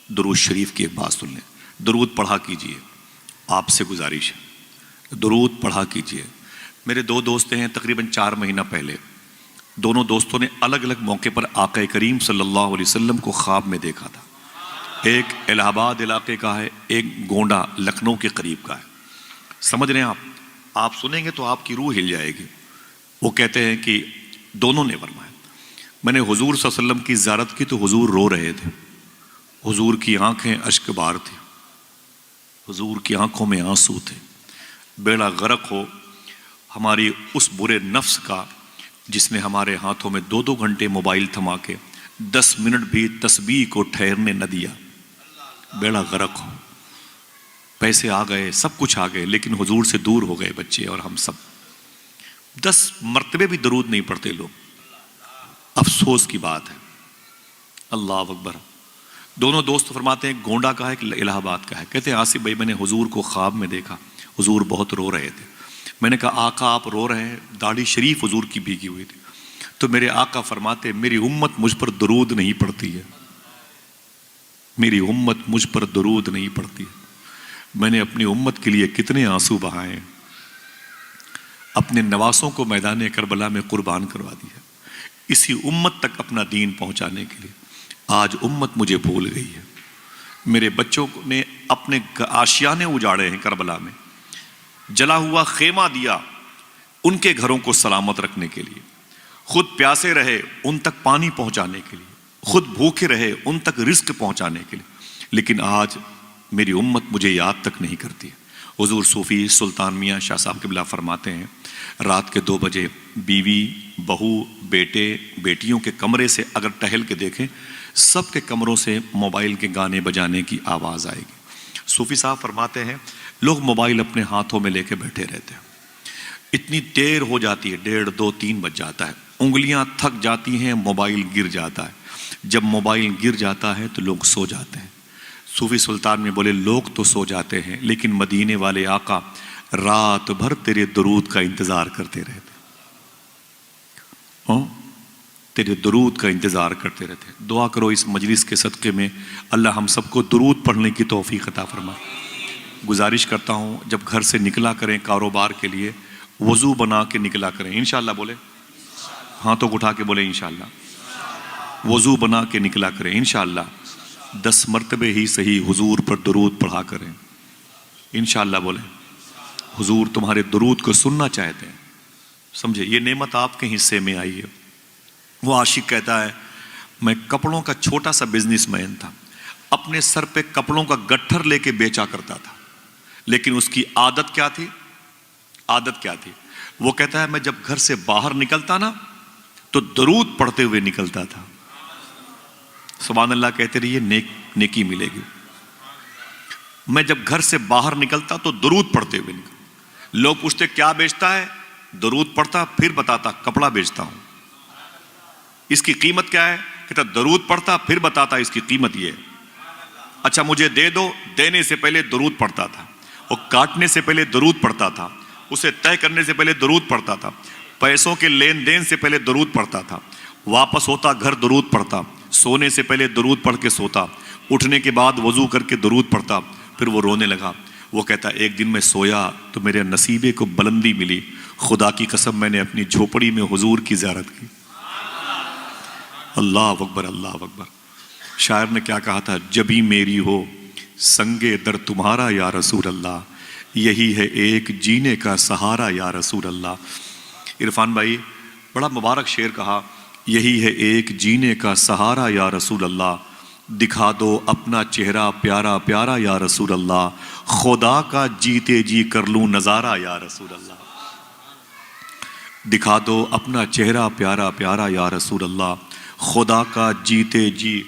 درود شریف کی ایک بات سن لیں، درود پڑھا کیجئے، آپ سے گزارش ہے، درود پڑھا کیجئے۔ میرے دو دوست ہیں، تقریباً 4 مہینہ پہلے دونوں دوستوں نے الگ الگ موقع پر آقا کریم صلی اللہ علیہ وسلم کو خواب میں دیکھا تھا۔ ایک الہ آباد علاقے کا ہے، ایک گونڈا لکھنؤ کے قریب کا ہے۔ سمجھ رہے ہیں آپ سنیں گے تو آپ کی روح ہل جائے گی۔ وہ کہتے ہیں کہ دونوں نے فرمایا، میں نے حضور صلی اللہ علیہ وسلم کی زیارت کی تو حضور رو رہے تھے، حضور کی آنکھیں اشک بار تھی، حضور کی آنکھوں میں آنسو تھے، بیڑا غرق ہو ہماری اس برے نفس کا جس نے ہمارے ہاتھوں میں 2 گھنٹے موبائل تھما کے 10 منٹ بھی تسبیح کو ٹھہرنے نہ دیا، بیڑا غرق ہو۔ پیسے آ گئے، سب کچھ آ گئے، لیکن حضور سے دور ہو گئے بچے اور ہم سب۔ 10 مرتبے بھی درود نہیں پڑھتے لوگ، افسوس کی بات ہے۔ اللہ اکبر۔ دونوں دوست فرماتے ہیں، گونڈا کا ہے کہ الہ آباد کا ہے، کہتے ہیں آصف بھائی میں نے حضور کو خواب میں دیکھا، حضور بہت رو رہے تھے۔ میں نے کہا آقا آپ رو رہے ہیں، داڑھی شریف حضور کی بھیگی ہوئی تھی۔ تو میرے آقا فرماتے میری امت مجھ پر درود نہیں پڑتی ہے، میری امت مجھ پر درود نہیں پڑتی ہے۔ میں نے اپنی امت کے لیے کتنے آنسو بہائے ہیں، اپنے نواسوں کو میدان کربلا میں قربان کروا دیا اسی امت تک اپنا دین پہنچانے کے لیے۔ آج امت مجھے بھول گئی ہے۔ میرے بچوں نے اپنے آشیانے اجاڑے ہیں کربلا میں، جلا ہوا خیمہ دیا ان کے گھروں کو سلامت رکھنے کے لیے، خود پیاسے رہے ان تک پانی پہنچانے کے لیے، خود بھوکے رہے ان تک رزق پہنچانے کے لیے، لیکن آج میری امت مجھے یاد تک نہیں کرتی ہے۔ حضور صوفی سلطان میاں شاہ صاحب قبلہ فرماتے ہیں، رات کے 2 بجے بیوی، بہو، بیٹے، بیٹیوں کے کمرے سے اگر ٹہل کے دیکھیں، سب کے کمروں سے موبائل کے گانے بجانے کی آواز آئے گی۔ صوفی صاحب فرماتے ہیں لوگ موبائل اپنے ہاتھوں میں لے کے بیٹھے رہتے ہیں، اتنی دیر ہو جاتی ہے، 1:30 2 3 بج جاتا ہے، انگلیاں تھک جاتی ہیں، موبائل گر جاتا ہے۔ جب موبائل گر جاتا ہے تو لوگ سو جاتے ہیں۔ صوفی سلطان میں بولے لوگ تو سو جاتے ہیں لیکن مدینے والے آقا رات بھر تیرے درود کا انتظار کرتے رہتے، تیرے درود کا انتظار کرتے رہتے۔ دعا کرو اس مجلس کے صدقے میں اللہ ہم سب کو درود پڑھنے کی توفیق عطا فرمائے۔ گزارش کرتا ہوں جب گھر سے نکلا کریں کاروبار کے لیے وضو بنا کے نکلا کریں، انشاءاللہ بولے، ہاتھوں کو اٹھا کے بولے انشاءاللہ، وضو بنا کے نکلا کریں انشاءاللہ، 10 مرتبے ہی صحیح حضور پر درود پڑھا کریں انشاءاللہ بولے۔ حضور تمہارے درود کو سننا چاہتے ہیں، سمجھے یہ نعمت آپ کے حصے میں آئی ہے۔ وہ عاشق کہتا ہے میں کپڑوں کا چھوٹا سا بزنس مین تھا، اپنے سر پہ کپڑوں کا گٹھر لے کے بیچا کرتا تھا، لیکن اس کی عادت کیا تھی؟ عادت کیا تھی؟ وہ کہتا ہے میں جب گھر سے باہر نکلتا نا تو درود پڑھتے ہوئے نکلتا تھا۔ سبحان اللہ کہتے رہیے، نیکی ملے گی۔ میں جب گھر سے باہر نکلتا تو درود پڑھتے ہوئے نکلتا۔ لوگ پوچھتے کیا بیچتا ہے؟ درود پڑھتا، پھر بتاتا کپڑا بیچتا ہوں۔ اس کی قیمت کیا ہے؟ کہتا درود پڑھتا پھر بتاتا اس کی قیمت یہ ہے۔ اچھا مجھے دے دو، دینے سے پہلے درود پڑھتا تھا، اور کاٹنے سے پہلے درود پڑھتا تھا، اسے طے کرنے سے پہلے درود پڑھتا تھا، پیسوں کے لین دین سے پہلے درود پڑھتا تھا، واپس ہوتا گھر درود پڑھتا، سونے سے پہلے درود پڑھ کے سوتا، اٹھنے کے بعد وضو کر کے درود پڑھتا۔ پھر وہ رونے لگا، وہ کہتا ایک دن میں سویا تو میرے نصیبے کو بلندی ملی، خدا کی قسم میں نے اپنی جھوپڑی میں حضور کی زیارت کی۔ اللہ اکبر، اللہ اکبر۔ شاعر نے کیا کہا تھا؟ جبھی میری ہو سنگے در تمہارا یا رسول اللہ، یہی ہے ایک جینے کا سہارا یا رسول اللہ۔ عرفان بھائی بڑا مبارک شعر کہا، یہی ہے ایک جینے کا سہارا یا رسول اللہ، دکھا دو اپنا چہرہ پیارا پیارا یا رسول اللہ، خدا کا جیتے جی کر لوں نظارہ یا رسول اللہ، دکھا دو اپنا چہرہ پیارا پیارا یا رسول اللہ، خدا کا جیتے جی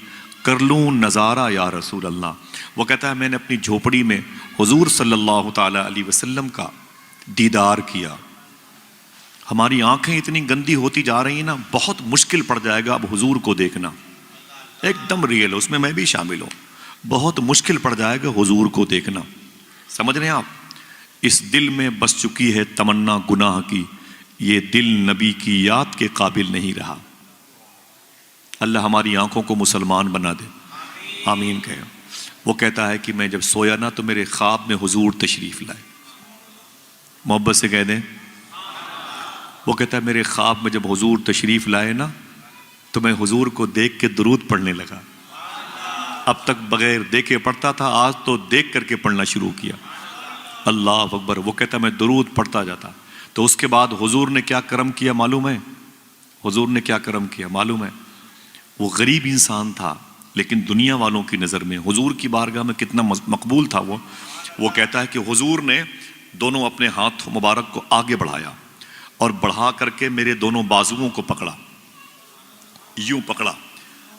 کر لوں نظارہ یا رسول اللہ۔ وہ کہتا ہے میں نے اپنی جھوپڑی میں حضور صلی اللہ تعالی علیہ وسلم کا دیدار کیا۔ ہماری آنکھیں اتنی گندی ہوتی جا رہی ہیں نا، بہت مشکل پڑ جائے گا اب حضور کو دیکھنا، ایک دم ریئل، اس میں بھی شامل ہوں، بہت مشکل پڑ جائے گا حضور کو دیکھنا۔ سمجھ رہے ہیں آپ؟ اس دل میں بس چکی ہے تمنا گناہ کی، یہ دل نبی کی یاد کے قابل نہیں رہا۔ اللہ ہماری آنکھوں کو مسلمان بنا دے، آمین کہیں۔ وہ کہتا ہے کہ میں جب سویا نا تو میرے خواب میں حضور تشریف لائے. محبت سے کہہ دیں. وہ کہتا ہے میرے خواب میں جب حضور تشریف لائے نا تو میں حضور کو دیکھ کے درود پڑھنے لگا. اب تک بغیر دیکھے پڑھتا تھا, آج تو دیکھ کر کے پڑھنا شروع کیا. اللہ اکبر. وہ کہتا میں درود پڑھتا جاتا. تو اس کے بعد حضور نے کیا کرم کیا معلوم ہے؟ حضور نے کیا کرم کیا معلوم ہے؟ وہ غریب انسان تھا لیکن دنیا والوں کی نظر میں حضور کی بارگاہ میں کتنا مقبول تھا. وہ کہتا ہے کہ حضور نے دونوں اپنے ہاتھ مبارک کو آگے بڑھایا اور بڑھا کر کے میرے دونوں بازوؤں کو پکڑا, یوں پکڑا.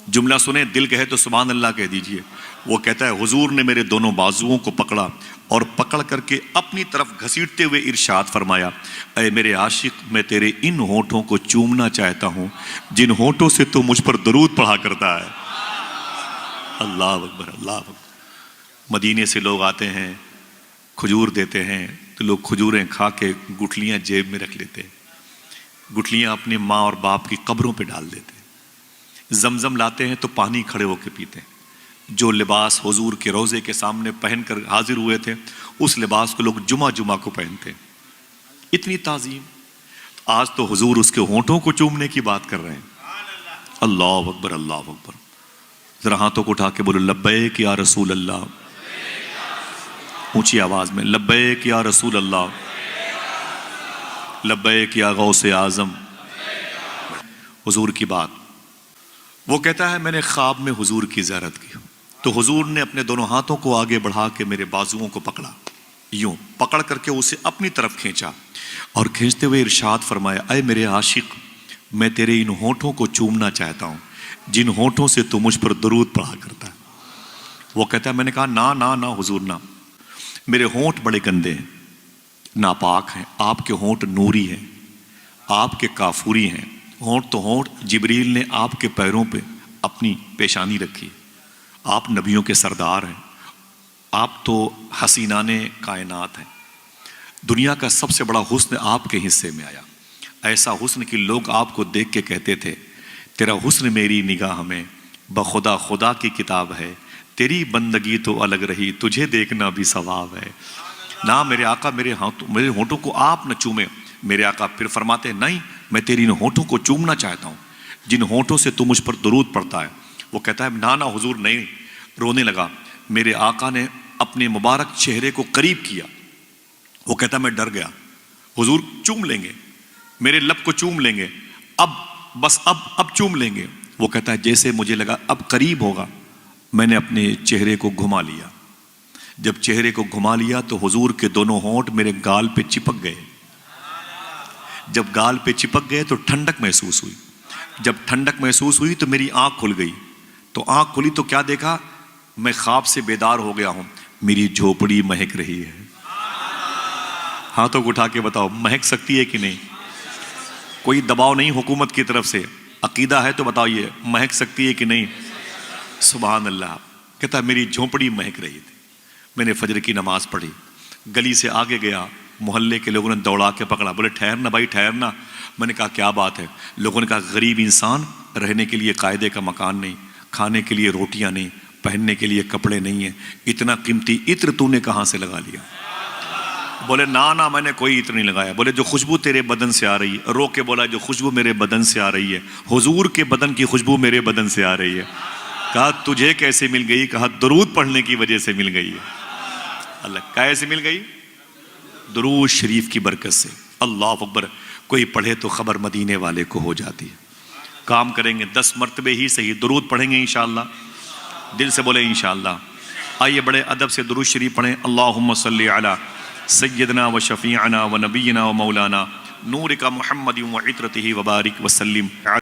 جملہ سنیں, دل کہے تو سبحان اللہ کہہ دیجئے. وہ کہتا ہے حضور نے میرے دونوں بازوؤں کو پکڑا اور پکڑ کر کے اپنی طرف گھسیٹتے ہوئے ارشاد فرمایا, اے میرے عاشق, میں تیرے ان ہونٹوں کو چومنا چاہتا ہوں جن ہونٹوں سے تو مجھ پر درود پڑھا کرتا ہے. اللہ اکبر, اللہ اکبر. مدینے سے لوگ آتے ہیں, کھجور دیتے ہیں تو لوگ کھجوریں کھا کے گٹھلیاں جیب میں رکھ لیتے ہیں, گٹھلیاں اپنے ماں اور باپ کی قبروں پہ ڈال دیتے ہیں. زمزم لاتے ہیں تو پانی کھڑے ہو کے پیتے ہیں. جو لباس حضور کے روضے کے سامنے پہن کر حاضر ہوئے تھے اس لباس کو لوگ جمعہ جمعہ کو پہنتے ہیں. اتنی تعظیم. آج تو حضور اس کے ہونٹوں کو چومنے کی بات کر رہے ہیں. اللہ اکبر, اللہ اکبر. ذرا ہاتھوں کو اٹھا کے بولو لبیک یا رسول اللہ. اونچی آواز میں لبیک یا رسول اللہ, لبیک یا غوث اعظم. حضور کی بات. وہ کہتا ہے میں نے خواب میں حضور کی زیارت کی تو حضور نے اپنے دونوں ہاتھوں کو آگے بڑھا کے میرے بازوؤں کو پکڑا, یوں پکڑ کر کے اسے اپنی طرف کھینچا اور کھینچتے ہوئے ارشاد فرمایا, اے میرے عاشق, میں تیرے ان ہونٹوں کو چومنا چاہتا ہوں جن ہونٹوں سے تو مجھ پر درود پڑھا کرتا ہے. وہ کہتا ہے میں نے کہا نا نا نا حضور نا, میرے ہونٹ بڑے گندے ہیں, ناپاک ہیں. آپ کے ہونٹ نوری ہیں, آپ کے کافوری ہیں. ہونٹ تو ہونٹ, جبریل نے آپ کے پیروں پہ اپنی پیشانی رکھی. آپ نبیوں کے سردار ہیں, آپ تو حسینان کائنات ہیں. دنیا کا سب سے بڑا حسن آپ کے حصے میں آیا. ایسا حسن کہ لوگ آپ کو دیکھ کے کہتے تھے تیرا حسن میری نگاہ میں بخدا خدا کی کتاب ہے, تیری بندگی تو الگ رہی, تجھے دیکھنا بھی ثواب ہے. نہ میرے آقا میرے ہونٹوں کو آپ نہ چومے. میرے آقا پھر فرماتے ہیں نہیں, میں تیری ان ہونٹوں کو چومنا چاہتا ہوں جن ہونٹوں سے تو مجھ پر درود پڑتا ہے. وہ کہتا ہے نا نا حضور نہیں. رونے لگا. میرے آقا نے اپنے مبارک چہرے کو قریب کیا. وہ کہتا ہے میں ڈر گیا, حضور چوم لیں گے, میرے لب کو چوم لیں گے, اب چوم لیں گے. وہ کہتا ہے جیسے مجھے لگا اب قریب ہوگا, میں نے اپنے چہرے کو گھما لیا. جب چہرے کو گھما لیا تو حضور کے دونوں ہونٹ میرے گال پہ چپک گئے. جب گال پہ چپک گئے تو ٹھنڈک محسوس ہوئی. جب ٹھنڈک محسوس ہوئی تو میری آنکھ کھل گئی. تو آنکھ کھلی تو کیا دیکھا, میں خواب سے بیدار ہو گیا ہوں, میری جھوپڑی مہک رہی ہے. ہاتھوں کو اٹھا کے بتاؤ مہک سکتی ہے کہ نہیں؟ کوئی دباؤ نہیں حکومت کی طرف سے, عقیدہ ہے تو بتائیے مہک سکتی ہے کہ نہیں؟ سبحان اللہ. کہتا ہے میری جھونپڑی مہک رہی تھی. میں نے فجر کی نماز پڑھی, گلی سے آگے گیا, محلے کے لوگوں نے دوڑا کے پکڑا, بولے ٹھہرنا بھائی ٹھہرنا. میں نے کہا کیا بات ہے؟ لوگوں نے کہا غریب انسان, رہنے کے لیے قاعدے کا مکان نہیں, کھانے کے لیے روٹیاں نہیں, پہننے کے لیے کپڑے نہیں ہیں, اتنا قیمتی عطر تو نے کہاں سے لگا لیا؟ بولے نا میں نے کوئی عطر نہیں لگایا. بولے جو خوشبو تیرے بدن سے آ رہی ہے. رو کے بولا جو خوشبو میرے بدن سے آ رہی ہے, حضور کے بدن کی خوشبو میرے بدن سے آ رہی ہے. کہا تجھے کیسے مل گئی؟ کہا درود پڑھنے کی وجہ سے مل گئی ہے. اللہ کیسے مل گئی؟ درود شریف کی برکت سے. اللہ اکبر. کوئی پڑھے تو خبر مدینے والے کو ہو جاتی ہے. کام کریں گے 10 مرتبے ہی صحیح درود پڑھیں گے انشاءاللہ. دل سے بولے انشاءاللہ. آئیے بڑے ادب سے درود شریف پڑھیں. اللہم صلی علی سیدنا و شفیعنا و نبینا و مولانا نورک محمد و عطرتہ و بارک وسلم.